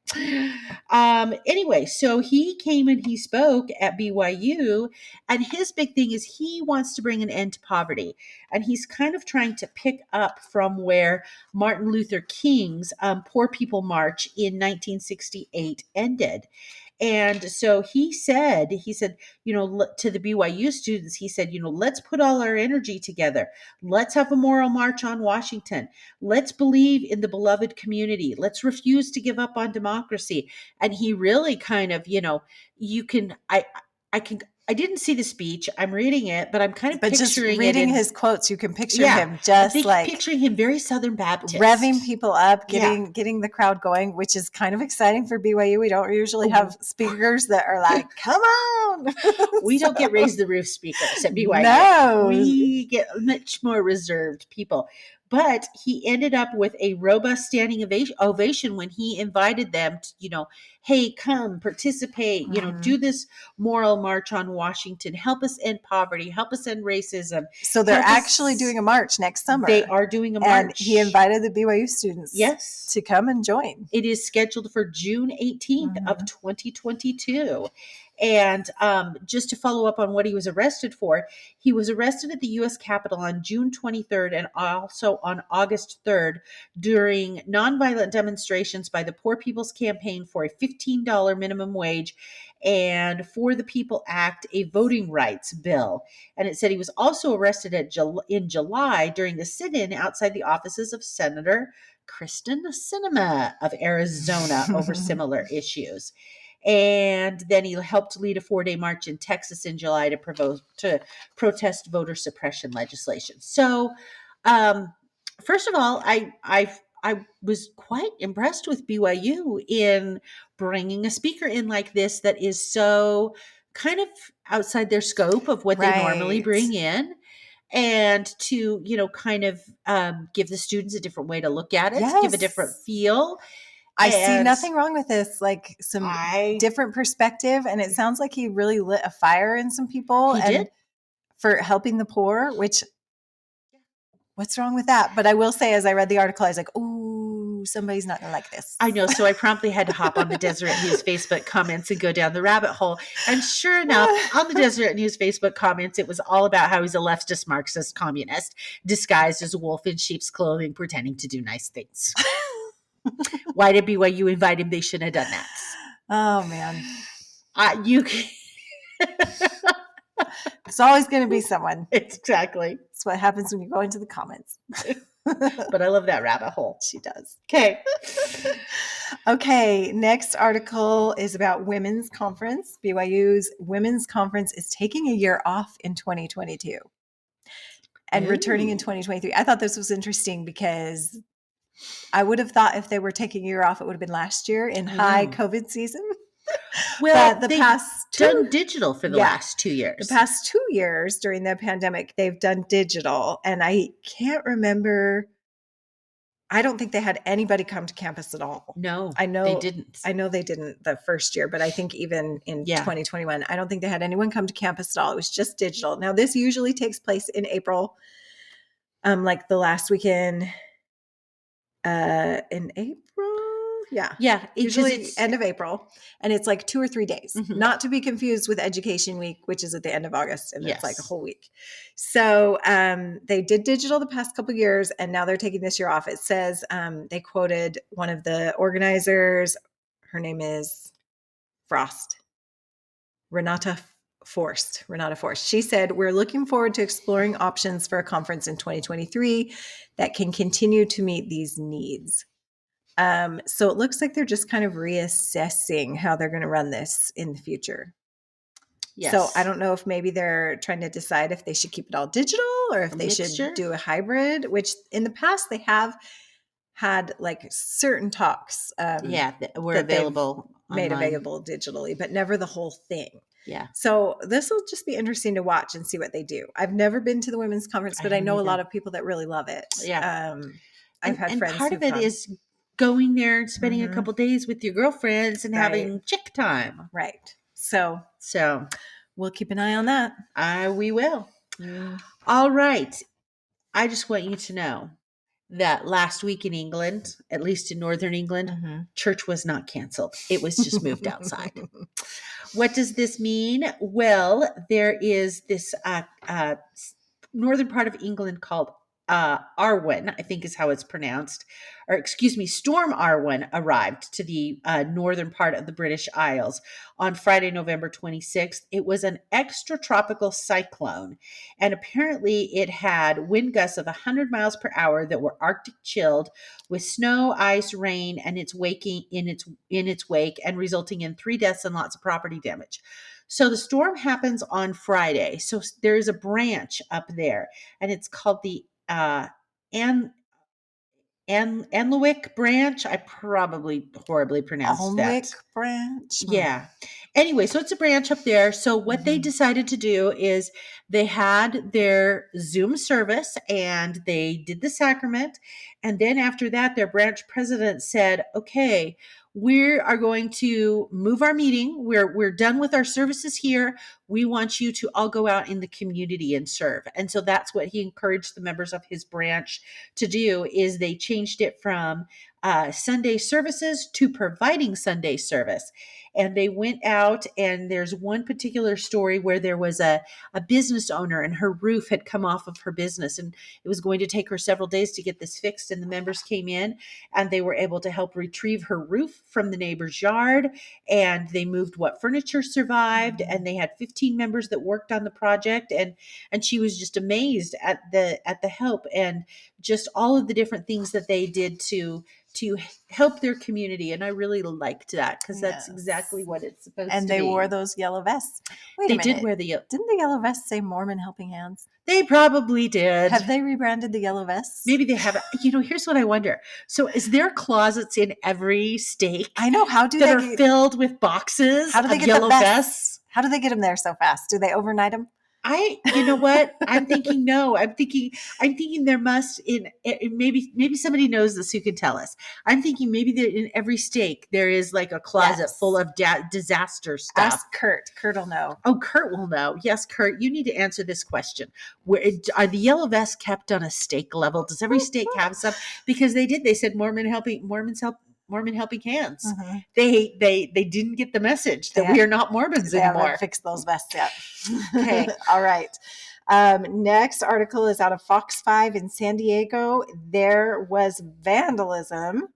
Anyway, so he came and he spoke at BYU, and his big thing is he wants to bring an end to poverty. And he's kind of trying to pick up from where Martin Luther King's Poor People March in 1968 ended. And so he said, to the BYU students, he said, let's put all our energy together. Let's have a moral march on Washington. Let's believe in the beloved community. Let's refuse to give up on democracy. And he really kind of, I didn't see the speech. I'm reading it, but I'm kind of picturing just reading his quotes. You can picture him picturing him very Southern Baptist, revving people up, getting the crowd going, which is kind of exciting for BYU. We don't usually have speakers that are like, "Come on!" We don't get raise the roof speakers at BYU. No, we get much more reserved people. But he ended up with a robust standing ovation when he invited them to, hey, come participate, do this moral march on Washington, help us end poverty, help us end racism. So they're actually doing a march next summer. They are doing a march. And he invited the BYU students to come and join. It is scheduled for June 18th of 2022. And just to follow up on what he was arrested for, he was arrested at the U.S. Capitol on June 23rd and also on August 3rd during nonviolent demonstrations by the Poor People's Campaign for a $15 minimum wage and For the People Act, a voting rights bill. And it said he was also arrested in July during the sit-in outside the offices of Senator Kristen Sinema of Arizona over similar issues. And then he helped lead a 4-day march in Texas in July to protest voter suppression legislation. So, first of all, I was quite impressed with BYU in bringing a speaker in like this that is so kind of outside their scope of what they normally bring in, and to, kind of give the students a different way to look at it, give a different feel. I see nothing wrong with this, like some different perspective. And it sounds like he really lit a fire in some people for helping the poor, which what's wrong with that? But I will say, as I read the article, I was like, ooh, somebody's not going to like this. I know. So I promptly had to hop on the Deseret News Facebook comments and go down the rabbit hole. And sure enough, on the Deseret News Facebook comments, it was all about how he's a leftist Marxist communist disguised as a wolf in sheep's clothing, pretending to do nice things. Why did BYU invite him? They shouldn't have done that. Oh, man. It's always going to be someone. Exactly. That's what happens when you go into the comments. But I love that rabbit hole. She does. Okay. Okay. Next article is about women's conference. BYU's women's conference is taking a year off in 2022 and returning in 2023. I thought this was interesting because I would have thought if they were taking a year off, it would have been last year in high COVID season. Well, they've done digital for the last 2 years. The past 2 years during the pandemic, they've done digital. And I can't remember. I don't think they had anybody come to campus at all. No, I know they didn't. I know they didn't the first year, but I think even in 2021, I don't think they had anyone come to campus at all. It was just digital. Now, this usually takes place in April, like the last weekend in April. Yeah. Usually it's end of April. And it's like 2 or 3 days, not to be confused with Education Week, which is at the end of August. And it's like a whole week. So they did digital the past couple of years, and now they're taking this year off. It says they quoted one of the organizers. Her name is Renata Forst. She said, "We're looking forward to exploring options for a conference in 2023 that can continue to meet these needs." So it looks like they're just kind of reassessing how they're going to run this in the future. Yes. So I don't know if maybe they're trying to decide if they should keep it all digital or if they should do a hybrid, which in the past they have had like certain talks. That were available, made available digitally, but never the whole thing. Yeah. So this will just be interesting to watch and see what they do. I've never been to the women's conference, but I know a lot of people that really love it. Yeah. I've had friends. Part of it is going there and spending a couple days with your girlfriends and having chick time. Right. So we'll keep an eye on that. We will. All right. I just want you to know that last week in England, at least in Northern England, church was not canceled. It was just moved outside. What does this mean? Well, there is this northern part of England called Arwen, I think is how it's pronounced, or excuse me, Storm Arwen arrived to the northern part of the British Isles on Friday, November 26th. It was an extratropical cyclone, and apparently it had wind gusts of 100 miles per hour that were Arctic chilled, with snow, ice, rain, and its waking in its wake, and resulting in 3 deaths and lots of property damage. So the storm happens on Friday. So there is a branch up there, and it's called the Anluik branch. I probably horribly pronounced that. Anluik branch? Yeah. Anyway, so it's a branch up there. So what they decided to do is they had their Zoom service and they did the sacrament. And then after that, their branch president said, okay, we are going to move our meeting. We're done with our services here. We want you to all go out in the community and serve. And so that's what he encouraged the members of his branch to do, is they changed it from Sunday services to providing Sunday service. And they went out, and there's one particular story where there was a business owner, and her roof had come off of her business, and it was going to take her several days to get this fixed. And the members came in and they were able to help retrieve her roof from the neighbor's yard. And they moved what furniture survived, and they had 15 members that worked on the project. And she was just amazed at the help and just all of the different things that they did to to help their community. And I really liked that because that's exactly what it's supposed to be. And they wore those yellow vests. Wait a minute. They did wear didn't the yellow vests say Mormon Helping Hands? They probably did. Have they rebranded the yellow vests? Maybe they haven't. Here's what I wonder. So is there closets in every stake? I know. How do they are filled with boxes how do they of get yellow the vests? How do they get them there so fast? Do they overnight them? You know what? I'm thinking no. I'm thinking there must maybe somebody knows this who can tell us. I'm thinking maybe that in every stake there is like a closet full of disaster stuff. Ask Kurt. Kurt will know. Oh, Kurt will know. Yes, Kurt, you need to answer this question. Where are the yellow vests kept on a stake level? Does every stake have some? Because they said Mormon Helping Hands. Mm-hmm. They didn't get the message that we are not Mormons anymore. They haven't fixed those vests yet. Okay. All right. Next article is out of Fox 5 in San Diego. There was vandalism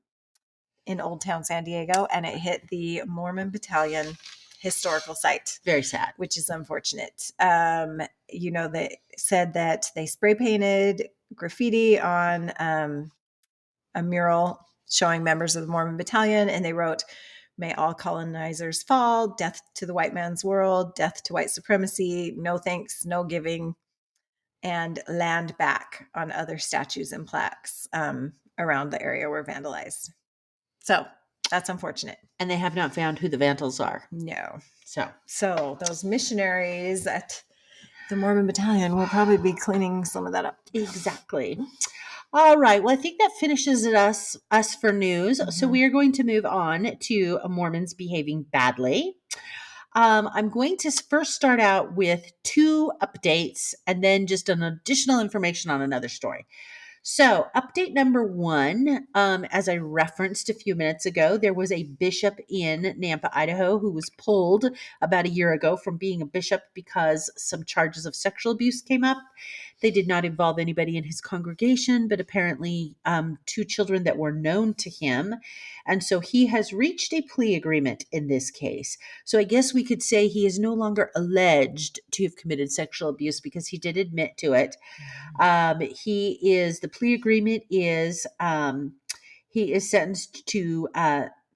in Old Town San Diego, and it hit the Mormon Battalion historical site. Very sad. Which is unfortunate. They said that they spray painted graffiti on a mural showing members of the Mormon Battalion, and they wrote, "May all colonizers fall, death to the white man's world, death to white supremacy, no thanks, no giving, and land back" on other statues and plaques around the area were vandalized. So that's unfortunate. And they have not found who the vandals are. No. So those missionaries at the Mormon Battalion will probably be cleaning some of that up. Exactly. All right. Well, I think that finishes us for news. Mm-hmm. So we are going to move on to Mormons behaving badly. I'm going to first start out with 2 updates and then just an additional information on another story. So update number 1, as I referenced a few minutes ago, there was a bishop in Nampa, Idaho, who was pulled about a year ago from being a bishop because some charges of sexual abuse came up. They did not involve anybody in his congregation, but apparently 2 children that were known to him. And so he has reached a plea agreement in this case. So I guess we could say he is no longer alleged to have committed sexual abuse because he did admit to it. The plea agreement is he is sentenced to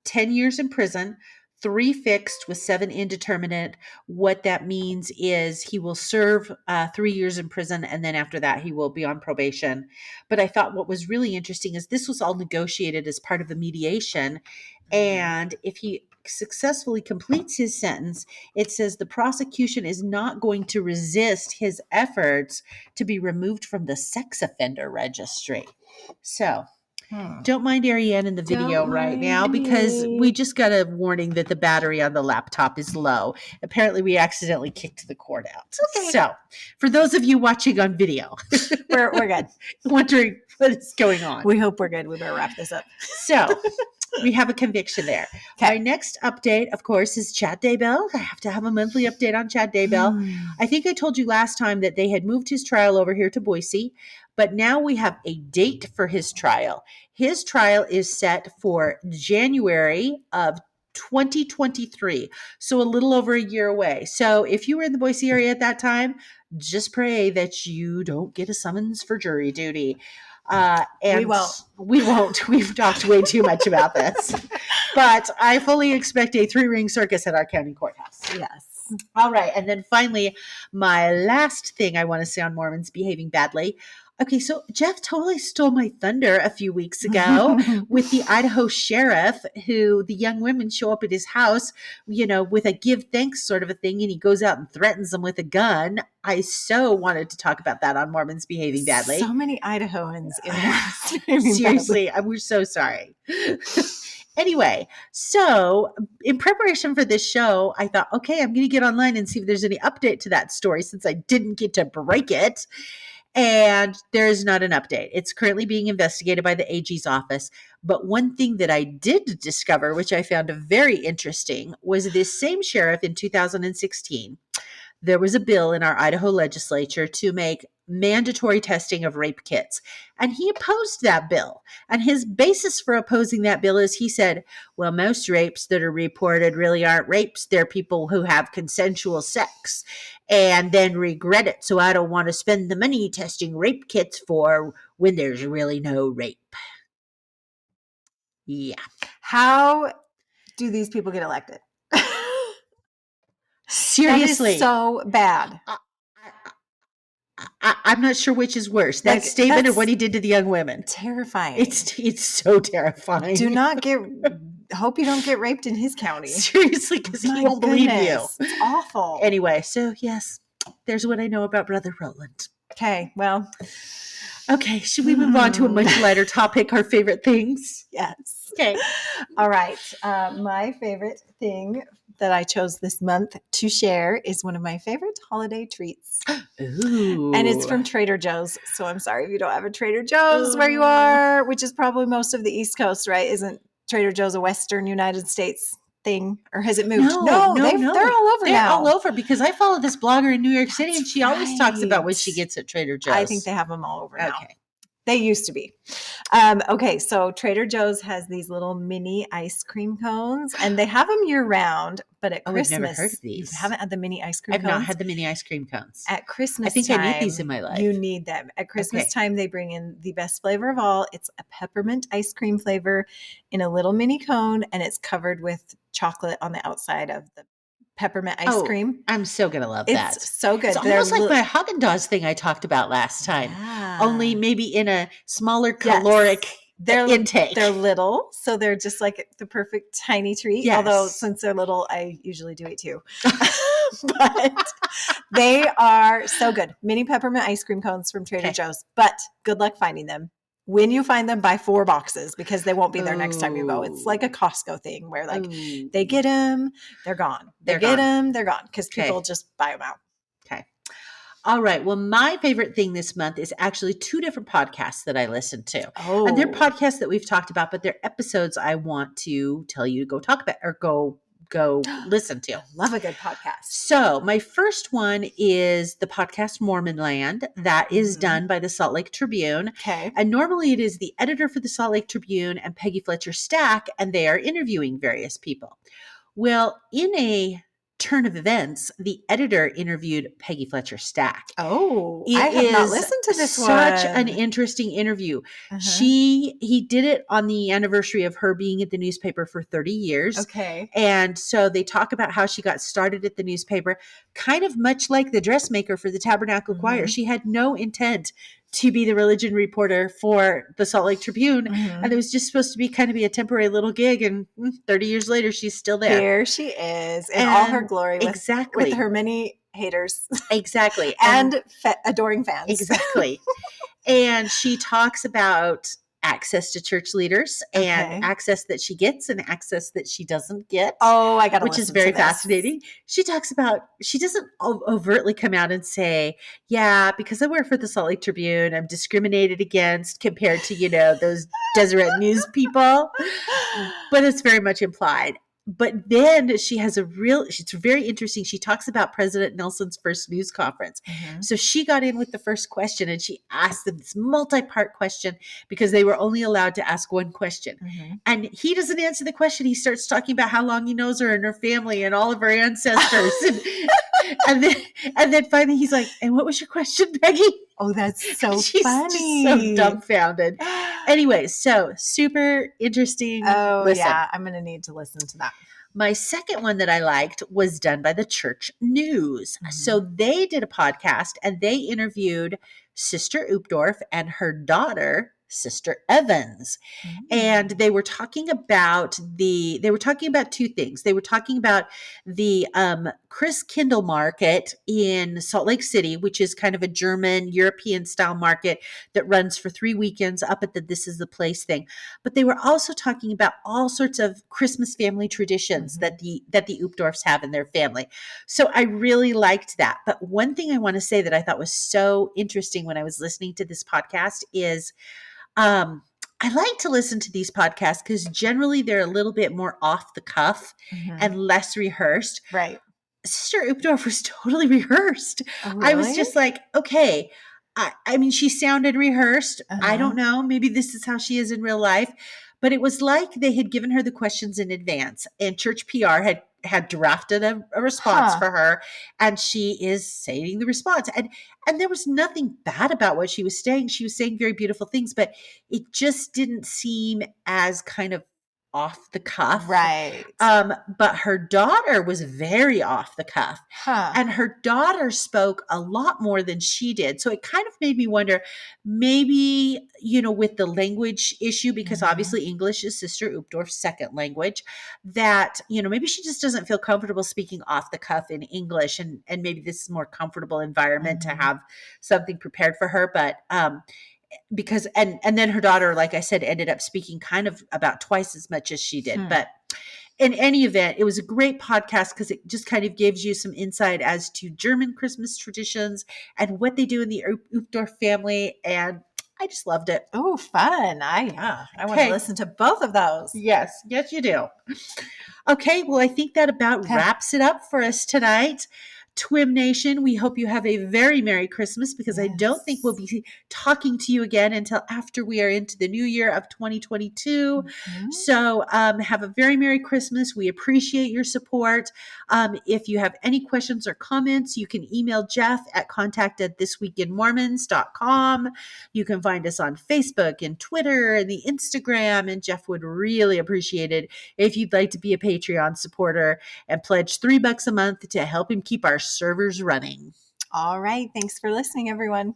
10 years in prison, 3 fixed with 7 indeterminate. What that means is he will serve 3 years in prison, and then after that he will be on probation. But I thought what was really interesting is this was all negotiated as part of the mediation, and if he successfully completes his sentence, it says the prosecution is not going to resist his efforts to be removed from the sex offender registry. So don't mind Ariane in the video right now because we just got a warning that the battery on the laptop is low. Apparently we accidentally kicked the cord out. Okay. So for those of you watching on video, we're good. Wondering what is going on. We hope we're good. We better wrap this up. So we have a conviction there. Okay. Our next update, of course, is Chad Daybell. I have to have a monthly update on Chad Daybell. I think I told you last time that they had moved his trial over here to Boise, but now we have a date for his trial. His trial is set for January of 2023, so a little over a year away. So if you were in the Boise area at that time, just pray that you don't get a summons for jury duty. And we won't. We've talked way too much about this. But I fully expect a 3-ring circus at our county courthouse. Yes. All right. And then finally, my last thing I want to say on Mormons behaving badly. Okay, so Jeff totally stole my thunder a few weeks ago with the Idaho sheriff who the young women show up at his house, with a give thanks sort of a thing, and he goes out and threatens them with a gun. I so wanted to talk about that on Mormons behaving badly. So many Idahoans Seriously, we're so sorry. Anyway, so in preparation for this show, I thought, okay, I'm going to get online and see if there's any update to that story since I didn't get to break it. And there is not an update. It's currently being investigated by the AG's office. But one thing that I did discover, which I found very interesting, was this same sheriff in 2016. There was a bill in our Idaho legislature to make mandatory testing of rape kits. And he opposed that bill. And his basis for opposing that bill is he said, well, most rapes that are reported really aren't rapes. They're people who have consensual sex and then regret it. So I don't want to spend the money testing rape kits for when there's really no rape. Yeah. How do these people get elected? Seriously. That is so bad. I'm not sure which is worse, that statement or what he did to the young women. Terrifying. It's so terrifying. Do not hope you don't get raped in his county. Seriously, because he won't believe you. It's awful. Anyway, so yes, there's what I know about Brother Roland. Okay, well. Okay, should we move on to a much lighter topic, our favorite things? Yes. Okay. All right. My favorite thing that I chose this month to share is one of my favorite holiday treats. Ooh. And it's from Trader Joe's. So I'm sorry if you don't have a Trader Joe's where you are, which is probably most of the East Coast, right? Isn't Trader Joe's a Western United States thing, or has it moved? No. They're all over now. They're all over, because I follow this blogger in New York City, and she always talks about what she gets at Trader Joe's. I think they have them all over now. Okay. They used to be. Okay, so Trader Joe's has these little mini ice cream cones, and they have them year round. But at Christmas, I've never heard of these. You haven't had the mini ice cream I've cones? not had the mini ice cream cones. At Christmas I think time, I need these in my life. You need them. At Christmas time, they bring in the best flavor of all. It's a peppermint ice cream flavor in a little mini cone, and it's covered with chocolate on the outside of the peppermint ice cream. I'm so going to love that. It's so good. It's almost like my Haagen-Dazs thing I talked about last time. Yeah. Only maybe in a smaller caloric intake. They're little, so they're just like the perfect tiny treat. Yes. Although since they're little, I usually do eat too. But they are so good. Mini peppermint ice cream cones from Trader Joe's. But good luck finding them. When you find them, buy 4 boxes, because they won't be there next time you go. It's like a Costco thing where they get them, they're gone. They get them, they're gone, because people just buy them out. Okay. All right. Well, my favorite thing this month is actually 2 different podcasts that I listen to. Oh. And they're podcasts that we've talked about, but they're episodes I want to tell you to go talk about or go listen to. Love a good podcast. So my first one is the podcast Mormon Land, that is done by the Salt Lake Tribune. Okay. And normally it is the editor for the Salt Lake Tribune and Peggy Fletcher Stack, and they are interviewing various people. Well, in a turn of events, the editor interviewed Peggy Fletcher Stack. Oh, I have not listened to this one. Such an interesting interview. He did it on the anniversary of her being at the newspaper for 30 years. Okay. And so they talk about how she got started at the newspaper, kind of much like the dressmaker for the Tabernacle Choir. She had no intent to be the religion reporter for the Salt Lake Tribune. And it was just supposed to be kind of a temporary little gig. And 30 years later, she's still there. Here she is in all her glory with her many haters. Exactly. And adoring fans. Exactly. And she talks about access to church leaders and access that she gets and access that she doesn't get. Oh, I got to which is very fascinating. She talks about, she doesn't overtly come out and say, yeah, because I work for the Salt Lake Tribune, I'm discriminated against compared to, those Deseret News people. But it's very much implied. But then she has it's very interesting. She talks about President Nelson's first news conference. So she got in with the first question, and she asked them this multi-part question because they were only allowed to ask one question. And he doesn't answer the question. He starts talking about how long he knows her and her family and all of her ancestors. and then finally he's like, and what was your question, Peggy? Oh, that's so She's funny. Just so dumbfounded. Anyway, so super interesting. Oh, listen. Yeah. I'm going to need to listen to that. My second one that I liked was done by the Church News. So they did a podcast and they interviewed Sister Updorf and her daughter, Sister Evans. And they were talking about two things. They were talking about the Chris Kindle market in Salt Lake City, which is kind of a German European style market that runs for 3 weekends up at the This Is the Place thing. But they were also talking about all sorts of Christmas family traditions that the Updorfs have in their family. So I really liked that. But one thing I want to say that I thought was so interesting when I was listening to this podcast is I like to listen to these podcasts because generally they're a little bit more off the cuff and less rehearsed. Right. Sister Updorf was totally rehearsed. Oh, really? I was just like, okay. I mean, she sounded rehearsed. I don't know. Maybe this is how she is in real life. But it was like they had given her the questions in advance, and Church PR had drafted a response for her, and she is saying the response. And there was nothing bad about what she was saying. She was saying very beautiful things, but it just didn't seem as kind of off the cuff. Right. But her daughter was very off the cuff. Huh. And her daughter spoke a lot more than she did. So it kind of made me wonder, maybe, with the language issue, because obviously English is Sister Updorf's second language, that, maybe she just doesn't feel comfortable speaking off the cuff in English. And maybe this is a more comfortable environment to have something prepared for her. But, because and then her daughter, like I said, ended up speaking kind of about twice as much as she did. But in any event, it was a great podcast because it just kind of gives you some insight as to German Christmas traditions and what they do in the Updorf family. And I just loved it. Oh, fun. I want to listen to both of those. Yes, you do. Okay, well, I think that about wraps it up for us tonight. Twim Nation, we hope you have a very Merry Christmas, because I don't think we'll be talking to you again until after we are into the new year of 2022. So have a very Merry Christmas. We appreciate your support. If you have any questions or comments, you can email Jeff at contact@thisweekinmormons.com. You can find us on Facebook and Twitter and the Instagram, and Jeff would really appreciate it if you'd like to be a Patreon supporter and pledge $3 a month to help him keep our servers running. All right. Thanks for listening, everyone.